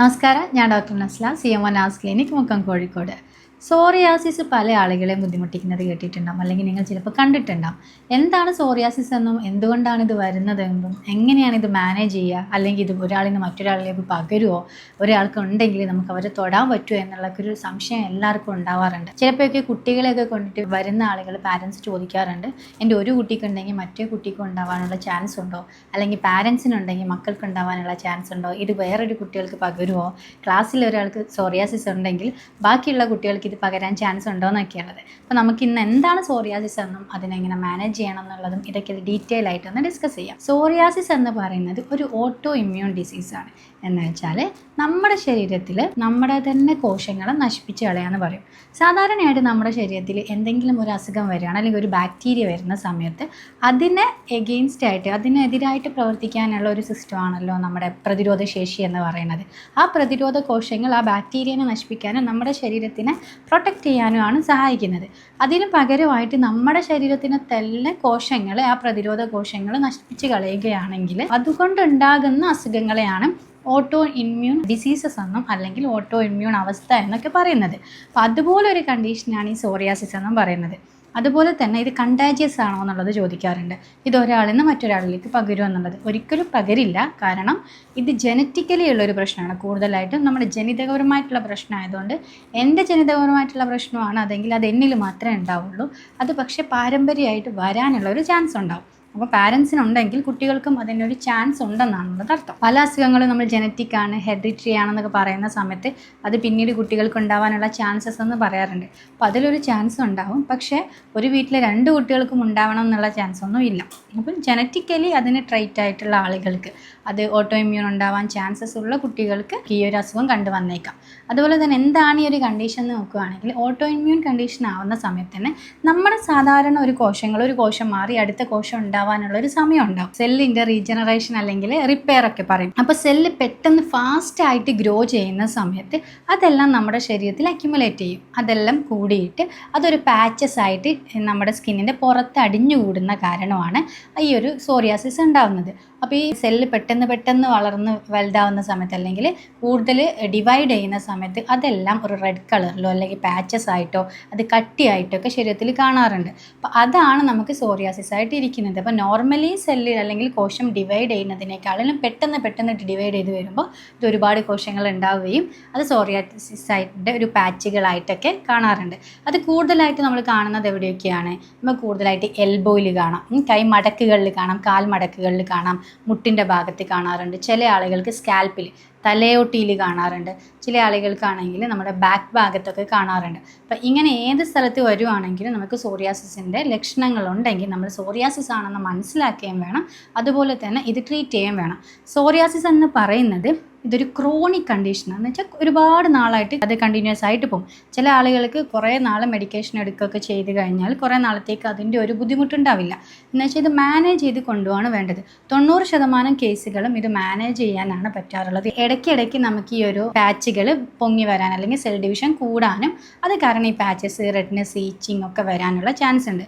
നമസ്കാരം, ഞാൻ doctor Nasla, CM1 നാസ് clinic, Mukkam, Kozhikode. Psoriasis പല ആളുകളെ ബുദ്ധിമുട്ടിക്കുന്നത് കേട്ടിട്ടുണ്ടാകും, അല്ലെങ്കിൽ നിങ്ങൾ ചിലപ്പോൾ കണ്ടിട്ടുണ്ടാകും. എന്താണ് സോറിയാസിസ് എന്നും എന്തുകൊണ്ടാണ് ഇത് വരുന്നതെന്നും എങ്ങനെയാണ് ഇത് മാനേജ് ചെയ്യുക, അല്ലെങ്കിൽ ഇത് ഒരാളിൽ നിന്ന് മറ്റൊരാളിലേക്ക് പകരുമോ, ഒരാൾക്ക് ഉണ്ടെങ്കിൽ നമുക്ക് അവരെ തൊടാൻ പറ്റുമോ എന്നുള്ളൊരു സംശയം എല്ലാവർക്കും ഉണ്ടാവാറുണ്ട്. ചിലപ്പോഴൊക്കെ കുട്ടികളെയൊക്കെ കൊണ്ടിട്ട് വരുന്ന ആളുകൾ പാരൻസ് ചോദിക്കാറുണ്ട്, എൻ്റെ ഒരു കുട്ടിക്കുണ്ടെങ്കിൽ മറ്റേ കുട്ടിക്കും ഉണ്ടാവാനുള്ള ചാൻസ് ഉണ്ടോ, അല്ലെങ്കിൽ പാരൻസിനുണ്ടെങ്കിൽ മക്കൾക്ക് ഉണ്ടാവാനുള്ള ചാൻസ് ഉണ്ടോ, ഇത് വേറൊരു കുട്ടികൾക്ക് പകരുമോ, ക്ലാസ്സിൽ ഒരാൾക്ക് സോറിയാസിസ് ഉണ്ടെങ്കിൽ ബാക്കിയുള്ള കുട്ടികൾക്ക് ഇത് പകരാൻ ചാൻസ് ഉണ്ടോ എന്നൊക്കെയുള്ളത്. അപ്പോൾ നമുക്ക് ഇന്ന് എന്താണ് സോറിയാസിസ് എന്നും അതിനെങ്ങനെ മാനേജ് ചെയ്യണം എന്നുള്ളതും ഇതൊക്കെ ഡീറ്റെയിൽ ആയിട്ടൊന്ന് ഡിസ്കസ് ചെയ്യാം. സോറിയാസിസ് എന്ന് പറയുന്നത് ഒരു ഓട്ടോ ഇമ്മ്യൂൺ ഡിസീസാണ്. എന്ന് വെച്ചാൽ നമ്മുടെ ശരീരത്തിൽ നമ്മുടെ തന്നെ കോശങ്ങളെ നശിപ്പിച്ച് കളയാന്ന് പറയും. സാധാരണയായിട്ട് നമ്മുടെ ശരീരത്തിൽ എന്തെങ്കിലും ഒരു അസുഖം വരികയാണ്, അല്ലെങ്കിൽ ഒരു ബാക്ടീരിയ വരുന്ന സമയത്ത് അതിനെ എഗെയിൻസ്റ്റ് ആയിട്ട്, അതിനെതിരായിട്ട് പ്രവർത്തിക്കാനുള്ള ഒരു സിസ്റ്റമാണല്ലോ നമ്മുടെ പ്രതിരോധ ശേഷി എന്ന് പറയുന്നത്. ആ പ്രതിരോധ കോശങ്ങൾ ആ ബാക്ടീരിയനെ നശിപ്പിക്കാനും നമ്മുടെ ശരീരത്തിനെ പ്രൊട്ടക്റ്റ് ചെയ്യാനുമാണ് സഹായിക്കുന്നത്. അതിന് പകരമായിട്ട് നമ്മുടെ ശരീരത്തിനെ തന്നെ കോശങ്ങളെ, ആ പ്രതിരോധ കോശങ്ങൾ നശിപ്പിച്ച് കളയുകയാണെങ്കിൽ അതുകൊണ്ടുണ്ടാകുന്ന അസുഖങ്ങളെയാണ് ഓട്ടോ ഇമ്മ്യൂൺ ഡിസീസസ് എന്നും അല്ലെങ്കിൽ ഓട്ടോ ഇമ്മ്യൂൺ അവസ്ഥ എന്നൊക്കെ പറയുന്നത്. അപ്പോൾ അതുപോലൊരു കണ്ടീഷനാണ് ഈ സോറിയാസിസ് എന്നും പറയുന്നത്. അതുപോലെ തന്നെ ഇത് കണ്ടാജിയസ് ആണോ എന്നുള്ളത് ചോദിക്കാറുണ്ട്. ഇത് ഒരാളിൽ നിന്ന് മറ്റൊരാളിലേക്ക് പകരുമോ എന്നുള്ളത് ഒരിക്കലും പകരില്ല. കാരണം ഇത് ജനറ്റിക്കലി ഉള്ളൊരു പ്രശ്നമാണ്. കൂടുതലായിട്ടും നമ്മുടെ ജനിതകപരമായിട്ടുള്ള പ്രശ്നമായതുകൊണ്ട് എൻ്റെ ജനിതകപരമായിട്ടുള്ള പ്രശ്നമാണ് അതെങ്കിൽ അത് എന്നിൽ മാത്രമേ ഉണ്ടാവുള്ളൂ. അത് പക്ഷേ പാരമ്പര്യമായിട്ട് വരാനുള്ളൊരു ചാൻസ് ഉണ്ടാവും. അപ്പോൾ പാരൻസിനുണ്ടെങ്കിൽ കുട്ടികൾക്കും അതിനൊരു ചാൻസ് ഉണ്ടെന്നാണുള്ളത് അർത്ഥം. പല അസുഖങ്ങളും നമ്മൾ ജനറ്റിക് ആണ്, ഹെറിഡിറ്ററി ആണെന്നൊക്കെ പറയുന്ന സമയത്ത് അത് പിന്നീട് കുട്ടികൾക്ക് ഉണ്ടാവാനുള്ള ചാൻസസ് എന്ന് പറയാറുണ്ട്. അപ്പോൾ അതിലൊരു ചാൻസ് ഉണ്ടാവും, പക്ഷേ ഒരു വീട്ടിലെ 2 കുട്ടികൾക്കും ഉണ്ടാവണം എന്നുള്ള ചാൻസ് ഒന്നും ഇല്ല. അപ്പം ജനറ്റിക്കലി അതിന് ട്രൈറ്റ് ആയിട്ടുള്ള ആളുകൾക്ക്, അത് ഓട്ടോ ഇമ്മ്യൂൺ ഉണ്ടാവാൻ ചാൻസസ് ഉള്ള കുട്ടികൾക്ക് ഈ ഒരു അസുഖം കണ്ടു വന്നേക്കാം. അതുപോലെ തന്നെ എന്താണ് ഈ ഒരു കണ്ടീഷൻ എന്ന് നോക്കുകയാണെങ്കിൽ, ഓട്ടോ ഇമ്മ്യൂൺ കണ്ടീഷൻ ആവുന്ന സമയത്ത് തന്നെ നമ്മുടെ സാധാരണ ഒരു കോശം മാറി അടുത്ത കോശം ഉണ്ടാവാനുള്ളൊരു സമയം ഉണ്ടാവും. സെല്ലിൻ്റെ റീജനറേഷൻ അല്ലെങ്കിൽ റിപ്പയർ ഒക്കെ പറയും. അപ്പോൾ സെല്ല് പെട്ടെന്ന് ഫാസ്റ്റ് ആയിട്ട് ഗ്രോ ചെയ്യുന്ന സമയത്ത് അതെല്ലാം നമ്മുടെ ശരീരത്തിൽ അക്യുമുലേറ്റ് ചെയ്യും. അതെല്ലാം കൂടിയിട്ട് അതൊരു പാച്ചസ് ആയിട്ട് നമ്മുടെ സ്കിന്നിൻ്റെ പുറത്ത് അടിഞ്ഞുകൂടുന്ന കാരണമാണ് ഈ ഒരു സോറിയാസിസ് ഉണ്ടാവുന്നത്. അപ്പോൾ ഈ സെല്ല് പെട്ടെന്ന് വളർന്ന് വലുതാവുന്ന സമയത്ത്, അല്ലെങ്കിൽ കൂടുതൽ ഡിവൈഡ് ചെയ്യുന്ന സമയത്ത് അതെല്ലാം ഒരു റെഡ് കളറിലോ അല്ലെങ്കിൽ പാച്ചസ് ആയിട്ടോ അത് കട്ടിയായിട്ടോ ഒക്കെ ശരീരത്തിൽ കാണാറുണ്ട്. അപ്പോൾ അതാണ് നമുക്ക് സോറിയാസിസ് ആയിട്ട് ഇരിക്കുന്നത്. അപ്പോൾ നോർമലി സെല്ല് അല്ലെങ്കിൽ കോശം ഡിവൈഡ് ചെയ്യുന്നതിനേക്കാളും പെട്ടെന്ന് ഡിവൈഡ് ചെയ്ത് വരുമ്പോൾ ഇത് ഒരുപാട് കോശങ്ങൾ ഉണ്ടാവുകയും അത് സോറിയാസിസ് ആയിട്ട് ഒരു പാച്ചുകളായിട്ടൊക്കെ കാണാറുണ്ട്. അത് കൂടുതലായിട്ട് നമ്മൾ കാണുന്നത് എവിടെയൊക്കെയാണ്? നമ്മൾ കൂടുതലായിട്ട് എൽബോയിൽ കാണാം, കൈ മടക്കുകളിൽ കാണാം, കാൽ മടക്കുകളിൽ കാണാം, മുട്ടിൻ്റെ ഭാഗത്ത് കാണാറുണ്ട്. ചില ആളുകൾക്ക് സ്കാൽപ്പിൽ, തലയോട്ടിയിൽ കാണാറുണ്ട്. ചില ആളുകൾക്കാണെങ്കിൽ നമ്മുടെ ബാക്ക് ഭാഗത്തൊക്കെ കാണാറുണ്ട്. അപ്പം ഇങ്ങനെ ഏത് സ്ഥലത്ത് വരുവാണെങ്കിലും നമുക്ക് സോറിയാസിസിൻ്റെ ലക്ഷണങ്ങളുണ്ടെങ്കിൽ നമ്മൾ സോറിയാസിസ് ആണെന്ന് മനസ്സിലാക്കുകയും വേണം. അതുപോലെ തന്നെ ഇത് ട്രീറ്റ് ചെയ്യുകയും വേണം. സോറിയാസിസ് എന്ന് പറയുന്നത് ഇതൊരു ക്രോണിക് കണ്ടീഷനാണ്. എന്ന് വെച്ചാൽ ഒരുപാട് നാളായിട്ട് അത് കണ്ടിന്യൂസ് ആയിട്ട് പോകും. ചില ആളുകൾക്ക് കുറേ നാൾ മെഡിക്കേഷൻ എടുക്കുകയൊക്കെ ചെയ്ത് കഴിഞ്ഞാൽ കുറേ നാളത്തേക്ക് അതിൻ്റെ ഒരു ബുദ്ധിമുട്ടുണ്ടാവില്ല. എന്ന് വെച്ചാൽ ഇത് മാനേജ് ചെയ്ത് കൊണ്ടുപോവാണ് വേണ്ടത്. 90% കേസുകളും ഇത് മാനേജ് ചെയ്യാനാണ് പറ്റാറുള്ളത്. ഇടയ്ക്കിടയ്ക്ക് നമുക്ക് ഈ ഒരു പാച്ചുകൾ പൊങ്ങി വരാൻ അല്ലെങ്കിൽ സെൽ ഡിവിഷൻ കൂടാനും അത് കാരണം ഈ പാച്ചസ്, റെഡ്നെസ്, ഈച്ചിങ് ഒക്കെ വരാനുള്ള ചാൻസ് ഉണ്ട്.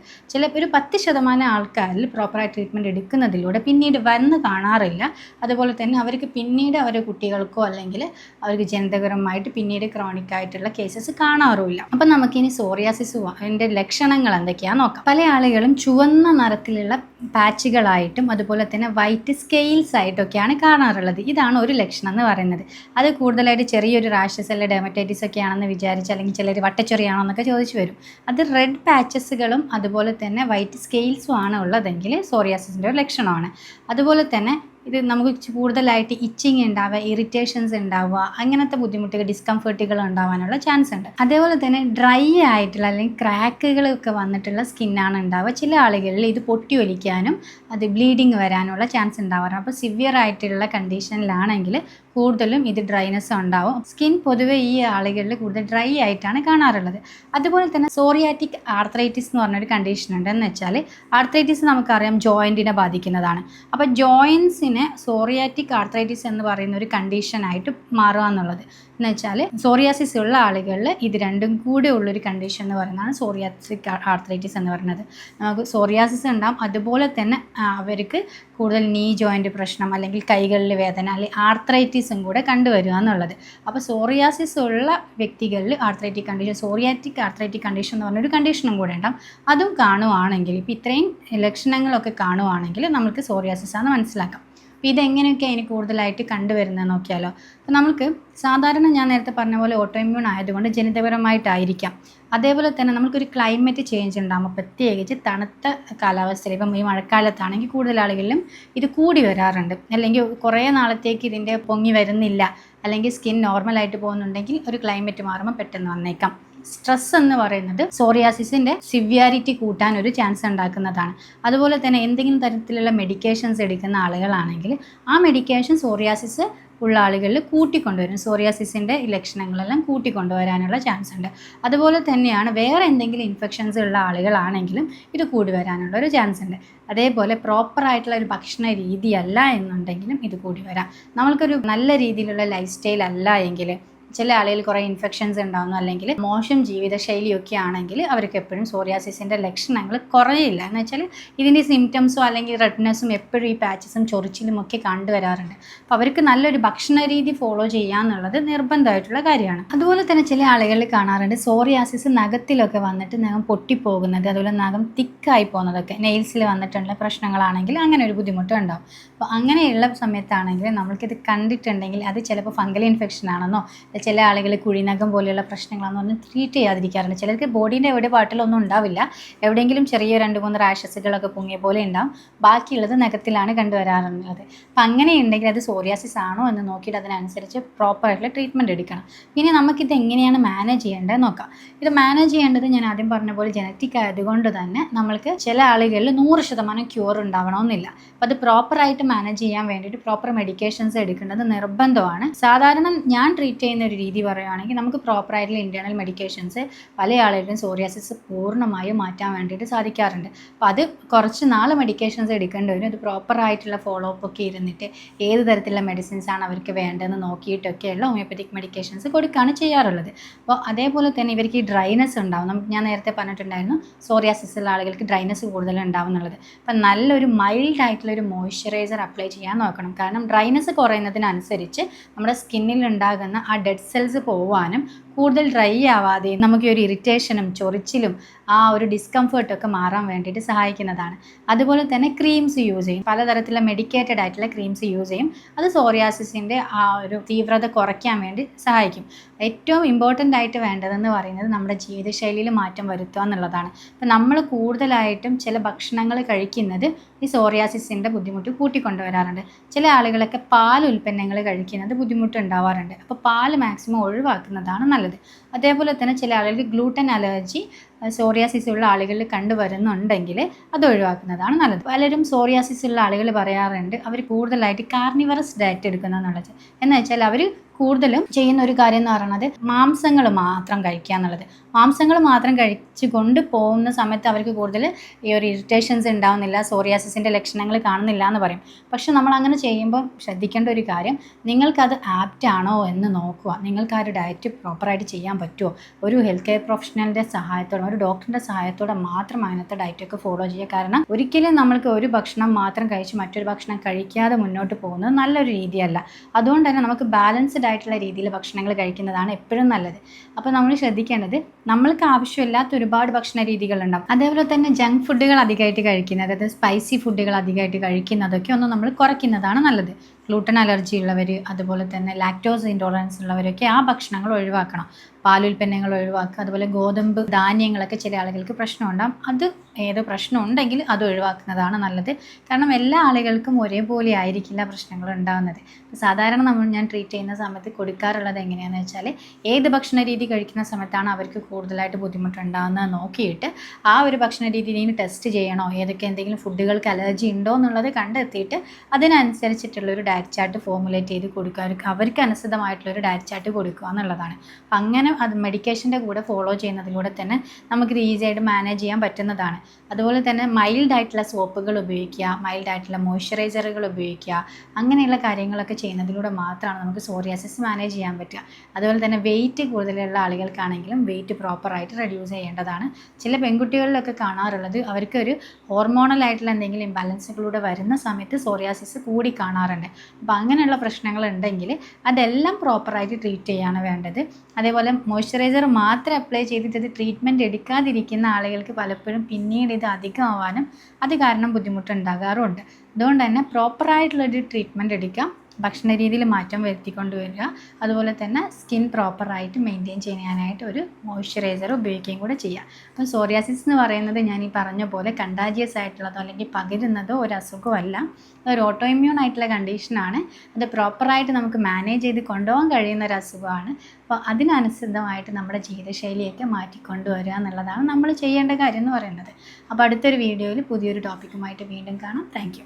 ഒരു 10% ആൾക്കാരിൽ പ്രോപ്പറായി ട്രീറ്റ്മെൻറ്റ് എടുക്കുന്നതിലൂടെ പിന്നീട് വന്ന് കാണാറില്ല. അതുപോലെ തന്നെ അവർക്ക് പിന്നീട് അവരുടെ കുട്ടികൾക്കോ അല്ലെങ്കിൽ അവർക്ക് ജനിതകപരമായിട്ട് പിന്നീട് ക്രോണിക് ആയിട്ടുള്ള കേസസ് കാണാറുമില്ല. അപ്പം നമുക്കിനി സോറിയാസിസ് അതിൻ്റെ ലക്ഷണങ്ങൾ എന്തൊക്കെയാണെന്ന് നോക്കാം. പല ആളുകളും ചുവന്ന നിറത്തിലുള്ള പാച്ചുകളായിട്ടും അതുപോലെ തന്നെ വൈറ്റ് സ്കെയിൽസ് ആയിട്ടൊക്കെയാണ് കാണാറുള്ളത്. ഇതാണ് ഒരു ലക്ഷണം എന്ന് പറയുന്നത്. അത് കൂടുതലായിട്ട് ചെറിയൊരു റാഷസ് അല്ലെങ്കിൽ ഡെർമറ്റൈറ്റിസ് ഒക്കെ ആണെന്ന് വിചാരിച്ച്, അല്ലെങ്കിൽ ചിലർ വട്ടച്ചൊറിയാണോ എന്നൊക്കെ ചോദിച്ചു വരും. അത് റെഡ് പാച്ചസുകളും അതുപോലെ തന്നെ വൈറ്റ് സ്കെയിൽസും ആണ് ഉള്ളതെങ്കിൽ സോറിയാസിസിൻ്റെ ഒരു ലക്ഷണമാണ്. അതുപോലെ തന്നെ ഇത് നമുക്ക് കൂടുതലായിട്ട് ഇച്ചിങ് ഉണ്ടാവുക, ഇറിറ്റേഷൻസ് ഉണ്ടാവുക, അങ്ങനത്തെ ബുദ്ധിമുട്ടുകൾ, ഡിസ്കംഫർട്ടുകൾ ഉണ്ടാവാനുള്ള ചാൻസ് ഉണ്ട്. അതേപോലെ തന്നെ ഡ്രൈ ആയിട്ടുള്ള അല്ലെങ്കിൽ ക്രാക്കുകളൊക്കെ വന്നിട്ടുള്ള സ്കിന്നാണ് ഉണ്ടാവുക. ചില ആളുകളിൽ ഇത് പൊട്ടി ഒലിക്കാനും അത് ബ്ലീഡിങ് വരാനുള്ള ചാൻസ് ഉണ്ടാവാറ്. അപ്പോൾ സിവിയർ ആയിട്ടുള്ള കണ്ടീഷനിലാണെങ്കിൽ കൂടുതലും ഇത് ഡ്രൈനെസ് ഉണ്ടാവും. സ്കിൻ പൊതുവെ ഈ ആളുകളിൽ കൂടുതൽ ഡ്രൈ ആയിട്ടാണ് കാണാറുള്ളത്. അതുപോലെ തന്നെ സോറിയാറ്റിക് ആർത്രൈറ്റിസ് എന്ന് പറഞ്ഞൊരു കണ്ടീഷൻ ഉണ്ട്. എന്ന് വെച്ചാൽ ആർത്രൈറ്റിസ് നമുക്കറിയാം ജോയിൻറ്റിനെ ബാധിക്കുന്നതാണ്. അപ്പോൾ ജോയിൻസിനെ സോറിയാറ്റിക് ആർത്രൈറ്റിസ് എന്ന് പറയുന്ന ഒരു കണ്ടീഷനായിട്ട് മാറുക എന്നുള്ളത് എന്ന് വെച്ചാൽ സോറിയാസിസ് ഉള്ള ആളുകളിൽ ഇത് രണ്ടും കൂടെ ഉള്ളൊരു കണ്ടീഷൻ എന്ന് പറയുന്നതാണ് സോറിയാറ്റിക് ആർത്രൈറ്റിസ് എന്ന് പറയുന്നത്. നമുക്ക് സോറിയാസിസ് ഉണ്ടാകും, അതുപോലെ തന്നെ അവർക്ക് കൂടുതൽ നീ ജോയിൻ്റ് പ്രശ്നം അല്ലെങ്കിൽ കൈകളിൽ വേദന അല്ലെങ്കിൽ ആർത്രൈറ്റിസ് സോറിയാസിസും കൂടെ കണ്ടുവരിക എന്നുള്ളത്. അപ്പോൾ സോറിയാസിസ് ഉള്ള വ്യക്തികളിൽ arthritic condition, psoriatic arthritic condition എന്ന് പറഞ്ഞൊരു കണ്ടീഷനും കൂടെ ഉണ്ടാകും. അതും കാണുവാണെങ്കിൽ, ഇപ്പോൾ ഇത്രയും ലക്ഷണങ്ങളൊക്കെ കാണുവാണെങ്കിൽ നമുക്ക് സോറിയാസിസ് ആണെന്ന് മനസ്സിലാക്കാം. അപ്പോൾ ഇതെങ്ങനെയൊക്കെ അതിന് കൂടുതലായിട്ട് കണ്ടുവരുന്നത് നോക്കിയാലോ. അപ്പോൾ നമുക്ക് സാധാരണ ഞാൻ നേരത്തെ പറഞ്ഞ പോലെ ഓട്ടോഇമ്മ്യൂൺ ആയതുകൊണ്ട് ജനിതപരമായിട്ടായിരിക്കാം. അതേപോലെ തന്നെ നമുക്കൊരു ക്ലൈമറ്റ് ചേഞ്ച് ഉണ്ടാകുമ്പോൾ, പ്രത്യേകിച്ച് തണുത്ത കാലാവസ്ഥയിൽ, ഇപ്പം ഈ മഴക്കാലത്താണെങ്കിൽ കൂടുതൽ ആളുകളിലും ഇത് കൂടി വരാറുണ്ട്. അല്ലെങ്കിൽ കുറേ നാളത്തേക്ക് ഇതിൻ്റെ പൊങ്ങി വരുന്നില്ല, അല്ലെങ്കിൽ സ്കിൻ നോർമലായിട്ട് പോകുന്നുണ്ടെങ്കിൽ ഒരു ക്ലൈമറ്റ് മാറുമ്പോൾ പെട്ടെന്ന് വന്നേക്കാം. സ്ട്രെസ് എന്ന് പറയുന്നത് സോറിയാസിസിൻ്റെ സിവിയാരിറ്റി കൂട്ടാൻ ഒരു ചാൻസ് ഉണ്ടാക്കുന്നതാണ്. അതുപോലെ തന്നെ എന്തെങ്കിലും തരത്തിലുള്ള മെഡിക്കേഷൻസ് എടുക്കുന്ന ആളുകളാണെങ്കിൽ ആ മെഡിക്കേഷൻ സോറിയാസിസ് ഉള്ള ആളുകളിൽ കൂട്ടിക്കൊണ്ടുവരും, സോറിയാസിസിൻ്റെ ലക്ഷണങ്ങളെല്ലാം കൂട്ടിക്കൊണ്ടുവരാനുള്ള ചാൻസ് ഉണ്ട്. അതുപോലെ തന്നെയാണ് വേറെ എന്തെങ്കിലും ഇൻഫെക്ഷൻസ് ഉള്ള ആളുകളാണെങ്കിലും ഇത് കൂടി വരാനുള്ള ഒരു ചാൻസ് ഉണ്ട്. അതേപോലെ പ്രോപ്പറായിട്ടുള്ള ഒരു ഭക്ഷണ രീതിയല്ല എന്നുണ്ടെങ്കിലും ഇത് കൂടി വരാം. നമ്മൾക്കൊരു നല്ല രീതിയിലുള്ള ലൈഫ് സ്റ്റൈൽ അല്ല എങ്കിൽ, ചില ആളുകൾ കുറേ ഇൻഫെക്ഷൻസ് ഉണ്ടാകുന്നു, അല്ലെങ്കിൽ മോശം ജീവിതശൈലിയൊക്കെ ആണെങ്കിൽ അവർക്ക് എപ്പോഴും സോറിയാസിസിൻ്റെ ലക്ഷണങ്ങൾ കുറയില്ല. എന്ന് വെച്ചാൽ ഇതിൻ്റെ സിംറ്റംസോ അല്ലെങ്കിൽ റെഡ്നെസ്സും എപ്പോഴും ഈ പാച്ചസും ചൊറിച്ചിലും ഒക്കെ കണ്ടുവരാറുണ്ട്. അപ്പോൾ അവർക്ക് നല്ലൊരു ഭക്ഷണ രീതി ഫോളോ ചെയ്യാന്നുള്ളത് നിർബന്ധമായിട്ടുള്ള കാര്യമാണ്. അതുപോലെ തന്നെ ചില ആളുകളിൽ കാണാറുണ്ട് സോറിയാസിസ് നഖത്തിലൊക്കെ വന്നിട്ട് നഖം പൊട്ടിപ്പോകുന്നത്, അതുപോലെ നഖം തിക്കായി പോകുന്നതൊക്കെ നെയിൽസിൽ വന്നിട്ടുള്ള പ്രശ്നങ്ങളാണെങ്കിൽ അങ്ങനെ ഒരു ബുദ്ധിമുട്ട് ഉണ്ടാകും. അപ്പോൾ അങ്ങനെയുള്ള സമയത്താണെങ്കിൽ നമ്മൾക്കിത് കണ്ടിട്ടുണ്ടെങ്കിൽ അത് ചിലപ്പോൾ ഫംഗൽ ഇൻഫെക്ഷൻ ആണെന്നോ, ചില ആളുകൾ കുഴിനകം പോലെയുള്ള പ്രശ്നങ്ങളാണെന്ന് പറഞ്ഞ് ട്രീറ്റ് ചെയ്യാതിരിക്കാറുണ്ട്. ചിലർക്ക് ബോഡീൻ്റെ എവിടെ പാട്ടിലൊന്നും ഉണ്ടാവില്ല, എവിടെയെങ്കിലും ചെറിയ 2-3 റാഷസുകളൊക്കെ പൊങ്ങിയ പോലെ ഉണ്ടാവും, ബാക്കിയുള്ളത് നഖത്തിലാണ് കണ്ടുവരാറുള്ളത്. അപ്പം അങ്ങനെയുണ്ടെങ്കിൽ അത് സോറിയാസിസ് ആണോ എന്ന് നോക്കിയിട്ട് അതിനനുസരിച്ച് പ്രോപ്പറായിട്ടുള്ള ട്രീറ്റ്മെൻറ്റ് എടുക്കണം. ഇനി നമുക്കിത് എങ്ങനെയാണ് മാനേജ് ചെയ്യേണ്ടത് നോക്കാം. ഇത് മാനേജ് ചെയ്യേണ്ടത് ഞാൻ ആദ്യം പറഞ്ഞ പോലെ ജനറ്റിക് ആയതുകൊണ്ട് തന്നെ നമ്മൾക്ക് ചില ആളുകളിൽ 100% ക്യൂർ ഉണ്ടാവണമെന്നില്ല. അപ്പോൾ അത് പ്രോപ്പറായിട്ട് മാനേജ് ചെയ്യാൻ വേണ്ടിയിട്ട് പ്രോപ്പർ മെഡിക്കേഷൻസ് എടുക്കേണ്ടത് നിർബന്ധമാണ്. സാധാരണ ഞാൻ ട്രീറ്റ് ചെയ്യുന്ന ഒരു രീതി പറയുകയാണെങ്കിൽ നമുക്ക് പ്രോപ്പറായിട്ടുള്ള ഇൻറ്റേർണൽ മെഡിക്കേഷൻസ് പല ആളുകളും സോറിയാസിസ് പൂർണ്ണമായും മാറ്റാൻ വേണ്ടിയിട്ട് സാധിക്കാറുണ്ട്. അപ്പോൾ അത് കുറച്ച് നാൾ മെഡിക്കേഷൻസ് എടുക്കേണ്ടി വരും. അത് പ്രോപ്പറായിട്ടുള്ള ഫോളോ അപ്പ് ഒക്കെ ഇരുന്നിട്ട് ഏത് തരത്തിലുള്ള മെഡിസിൻസ് ആണ് അവർക്ക് വേണ്ടതെന്ന് നോക്കിയിട്ടൊക്കെയുള്ള ഹോമിയോപ്പത്തിക് മെഡിക്കേഷൻസ് കൊടുക്കുകയാണ് ചെയ്യാറുള്ളത്. അപ്പോൾ അതേപോലെ തന്നെ ഇവർക്ക് ഈ ഡ്രൈനെസ് ഉണ്ടാവും. ഞാൻ നേരത്തെ പറഞ്ഞിട്ടുണ്ടായിരുന്നു സോറിയാസിസ് ഉള്ള ആളുകൾക്ക് ഡ്രൈനെസ് കൂടുതൽ ഉണ്ടാവും എന്നുള്ളത്. അപ്പം നല്ലൊരു മൈൽഡ് ആയിട്ടുള്ളൊരു മോയ്സ്ചറൈസർ അപ്ലൈ ചെയ്യാൻ നോക്കണം. കാരണം ഡ്രൈനെസ് കുറയുന്നതിനനുസരിച്ച് നമ്മുടെ സ്കിന്നിൽ ഉണ്ടാകുന്ന ആ ഡെഡ് സെൽസ് പോവാനും കൂടുതൽ ഡ്രൈ ആവാതെ നമുക്ക് ഒരു ഇറിറ്റേഷനും ചൊറിച്ചിലും ആ ഒരു ഡിസ്കംഫേർട്ടൊക്കെ മാറാൻ വേണ്ടിയിട്ട് സഹായിക്കുന്നതാണ്. അതുപോലെ തന്നെ ക്രീംസ് യൂസ് ചെയ്യും, പലതരത്തിലുള്ള മെഡിക്കേറ്റഡ് ആയിട്ടുള്ള ക്രീംസ് യൂസ് ചെയ്യും. അത് സോറിയാസിസിൻ്റെ ആ ഒരു തീവ്രത കുറയ്ക്കാൻ വേണ്ടി സഹായിക്കും. ഏറ്റവും ഇമ്പോർട്ടൻ്റ് ആയിട്ട് വേണ്ടതെന്ന് പറയുന്നത് നമ്മുടെ ജീവിതശൈലിയിൽ മാറ്റം വരുത്തുക എന്നുള്ളതാണ്. അപ്പം നമ്മൾ കൂടുതലായിട്ടും ചില ഭക്ഷണങ്ങൾ കഴിക്കുന്നത് ഈ സോറിയാസിസിൻ്റെ ബുദ്ധിമുട്ട് കൂട്ടിക്കൊണ്ടുവരാറുണ്ട്. ചില ആളുകളൊക്കെ പാൽ ഉൽപ്പന്നങ്ങൾ കഴിക്കുന്നത് ബുദ്ധിമുട്ടുണ്ടാവാറുണ്ട്. അപ്പോൾ പാൽ മാക്സിമം ഒഴിവാക്കുന്നതാണ് നല്ലത്. അതേപോലെ തന്നെ ചില ആളുകൾക്ക് ഗ്ലൂട്ടൻ അലർജി സോറിയാസിസ് ഉള്ള ആളുകളിൽ കണ്ടുവരുന്നുണ്ടെങ്കിൽ അത് ഒഴിവാക്കുന്നതാണ് നല്ലത്. പലരും സോറിയാസിസ് ഉള്ള ആളുകൾ പറയാറുണ്ട് അവർ കൂടുതലായിട്ട് കാർണിവറസ് ഡയറ്റ് എടുക്കുന്നതെന്നുള്ളത്. എന്ന് വെച്ചാൽ അവർ കൂടുതലും ചെയ്യുന്ന ഒരു കാര്യം എന്ന് പറയുന്നത് മാംസങ്ങൾ മാത്രം കഴിക്കുക എന്നുള്ളത്. മാംസങ്ങൾ മാത്രം കഴിച്ച് കൊണ്ട് പോകുന്ന സമയത്ത് അവർക്ക് കൂടുതൽ ഈ ഒരു ഇറിറ്റേഷൻസ് ഉണ്ടാവുന്നില്ല, സോറിയാസിസിൻ്റെ ലക്ഷണങ്ങൾ കാണുന്നില്ല എന്ന് പറയും. പക്ഷെ നമ്മൾ അങ്ങനെ ചെയ്യുമ്പോൾ ശ്രദ്ധിക്കേണ്ട ഒരു കാര്യം, നിങ്ങൾക്കത് ആപ്റ്റ് ആണോ എന്ന് നോക്കുക. നിങ്ങൾക്ക് ആ ഒരു ഡയറ്റ് പ്രോപ്പറായിട്ട് ചെയ്യാൻ പറ്റുമോ? ഒരു ഹെൽത്ത് കെയർ പ്രൊഫഷണലിൻ്റെ സഹായത്തോടെ, ഒരു ഡോക്ടറിൻ്റെ സഹായത്തോടെ മാത്രം അങ്ങനത്തെ ഡയറ്റൊക്കെ ഫോളോ ചെയ്യുക. കാരണം ഒരിക്കലും നമ്മൾക്ക് ഒരു ഭക്ഷണം മാത്രം കഴിച്ച് മറ്റൊരു ഭക്ഷണം കഴിക്കാതെ മുന്നോട്ട് പോകുന്നത് നല്ലൊരു രീതിയല്ല. അതുകൊണ്ട് തന്നെ നമുക്ക് ബാലൻസ്ഡ് ആയിട്ടുള്ള രീതിയിൽ ഭക്ഷണങ്ങൾ കഴിക്കുന്നതാണ് എപ്പോഴും നല്ലത്. അപ്പോൾ നമ്മൾ ശ്രദ്ധിക്കേണ്ടത്, നമ്മൾക്ക് ആവശ്യമില്ലാത്ത ഒരുപാട് ഭക്ഷണ രീതികളുണ്ടാവും. അതേപോലെ തന്നെ ജങ്ക് ഫുഡുകൾ അധികമായിട്ട് കഴിക്കുന്നത്, അതായത് സ്പൈസി ഫുഡുകൾ അധികമായിട്ട് കഴിക്കുന്നതൊക്കെ ഒന്ന് നമ്മൾ കുറയ്ക്കുന്നതാണ് നല്ലത്. ഗ്ലൂട്ടൻ അലർജി ഉള്ളവർ, അതുപോലെ തന്നെ ലാക്ടോസ് ഇൻടോളറൻസ് ഉള്ളവരൊക്കെ ആ ഭക്ഷണങ്ങൾ ഒഴിവാക്കണം. പാലുൽപ്പന്നങ്ങൾ ഒഴിവാക്കുക. അതുപോലെ ഗോതമ്പ് ധാന്യങ്ങളൊക്കെ ചില ആളുകൾക്ക് പ്രശ്നമുണ്ടാകും. അത് ഏത് പ്രശ്നം ഉണ്ടെങ്കിൽ അത് ഒഴിവാക്കുന്നതാണ് നല്ലത്. കാരണം എല്ലാ ആളുകൾക്കും ഒരേപോലെ ആയിരിക്കില്ല പ്രശ്നങ്ങൾ ഉണ്ടാകുന്നത്. സാധാരണ ഞാൻ ട്രീറ്റ് ചെയ്യുന്ന സമയത്ത് കൊടുക്കാറുള്ളത് എങ്ങനെയാണെന്ന് വെച്ചാൽ, ഏത് ഭക്ഷണ രീതി കഴിക്കുന്ന സമയത്താണ് അവർക്ക് കൂടുതലായിട്ട് ബുദ്ധിമുട്ടുണ്ടാകുന്നത് നോക്കിയിട്ട് ആ ഒരു ഭക്ഷണ രീതിയിൽ ടെസ്റ്റ് ചെയ്യണോ, ഏതൊക്കെ എന്തെങ്കിലും ഫുഡുകൾക്ക് അലർജി ഉണ്ടോ എന്നുള്ളത് കണ്ടെത്തിയിട്ട് അതിനനുസരിച്ചിട്ടുള്ളൊരു ഡയറ്റ് ചാർട്ട് ഫോർമുലേറ്റ് ചെയ്ത് കൊടുക്കുക. അവർക്ക് അനുസൃതമായിട്ടുള്ളൊരു ഡയറ്റ് ചാർട്ട് കൊടുക്കുക എന്നുള്ളതാണ്. അങ്ങനെ അത് മെഡിക്കേഷൻ്റെ കൂടെ ഫോളോ ചെയ്യുന്നതിലൂടെ തന്നെ നമുക്കിത് ഈസി ആയിട്ട് മാനേജ് ചെയ്യാൻ പറ്റുന്നതാണ്. അതുപോലെ തന്നെ മൈൽഡ് ആയിട്ടുള്ള സോപ്പുകൾ ഉപയോഗിക്കുക, മൈൽഡ് ആയിട്ടുള്ള മോയ്സ്ചറൈസറുകൾ ഉപയോഗിക്കുക. അങ്ങനെയുള്ള കാര്യങ്ങളൊക്കെ ചെയ്യുന്നതിലൂടെ മാത്രമാണ് നമുക്ക് സോറിയാസിസ് മാനേജ് ചെയ്യാൻ പറ്റുക. അതുപോലെ തന്നെ വെയിറ്റ് കൂടുതലുള്ള ആളുകൾക്കാണെങ്കിലും വെയിറ്റ് പ്രോപ്പറായിട്ട് റെഡ്യൂസ് ചെയ്യേണ്ടതാണ്. ചില പെൺകുട്ടികളിലൊക്കെ കാണാറുള്ളത്, അവർക്ക് ഒരു ഹോർമോണൽ ആയിട്ടുള്ള എന്തെങ്കിലും ഇംബാലൻസുകളിലൂടെ വരുന്ന സമയത്ത് സോറിയാസിസ് കൂടി കാണാറുണ്ട്. അപ്പോൾ അങ്ങനെയുള്ള പ്രശ്നങ്ങളുണ്ടെങ്കിൽ അതെല്ലാം പ്രോപ്പറായിട്ട് ട്രീറ്റ് ചെയ്യുകയാണ് വേണ്ടത്. അതേപോലെ മോയ്സ്ചറൈസർ മാത്രം അപ്ലൈ ചെയ്തിട്ട് ഇത് ട്രീറ്റ്മെൻറ്റ് എടുക്കാതിരിക്കുന്ന ആളുകൾക്ക് പലപ്പോഴും പിന്നീട് ഇത് അധികമാവാനും അത് കാരണം ബുദ്ധിമുട്ടുണ്ടാകാറുമുണ്ട്. അതുകൊണ്ട് തന്നെ പ്രോപ്പറായിട്ടുള്ളൊരു ട്രീറ്റ്മെൻറ്റ് എടുക്കാം, ഭക്ഷണ രീതിയിൽ മാറ്റം വരുത്തിക്കൊണ്ട് വരിക, അതുപോലെ തന്നെ സ്കിൻ പ്രോപ്പറായിട്ട് മെയിൻറ്റെയിൻ ചെയ്യാനായിട്ട് ഒരു മോയ്സ്ചറൈസർ ഉപയോഗിക്കുകയും കൂടെ ചെയ്യുക. അപ്പോൾ സോറിയാസിസ് എന്ന് പറയുന്നത് ഞാൻ ഈ പറഞ്ഞ പോലെ കണ്ടാജിയസ് ആയിട്ടുള്ളതോ അല്ലെങ്കിൽ പകരുന്നതോ ഒരു അസുഖമല്ല, ഒരു ഓട്ടോ ഇമ്മ്യൂൺ ആയിട്ടുള്ള കണ്ടീഷനാണ്. അത് പ്രോപ്പറായിട്ട് നമുക്ക് മാനേജ് ചെയ്ത് കൊണ്ടുപോകാൻ കഴിയുന്ന ഒരു അസുഖമാണ്. അപ്പോൾ അതിനനുസൃതമായിട്ട് നമ്മുടെ ജീവിതശൈലിയൊക്കെ മാറ്റിക്കൊണ്ടുവരിക എന്നുള്ളതാണ് നമ്മൾ ചെയ്യേണ്ട കാര്യം എന്ന് പറയുന്നത്. അപ്പോൾ അടുത്തൊരു വീഡിയോയിൽ പുതിയൊരു ടോപ്പിക്കുമായിട്ട് വീണ്ടും കാണാം. താങ്ക്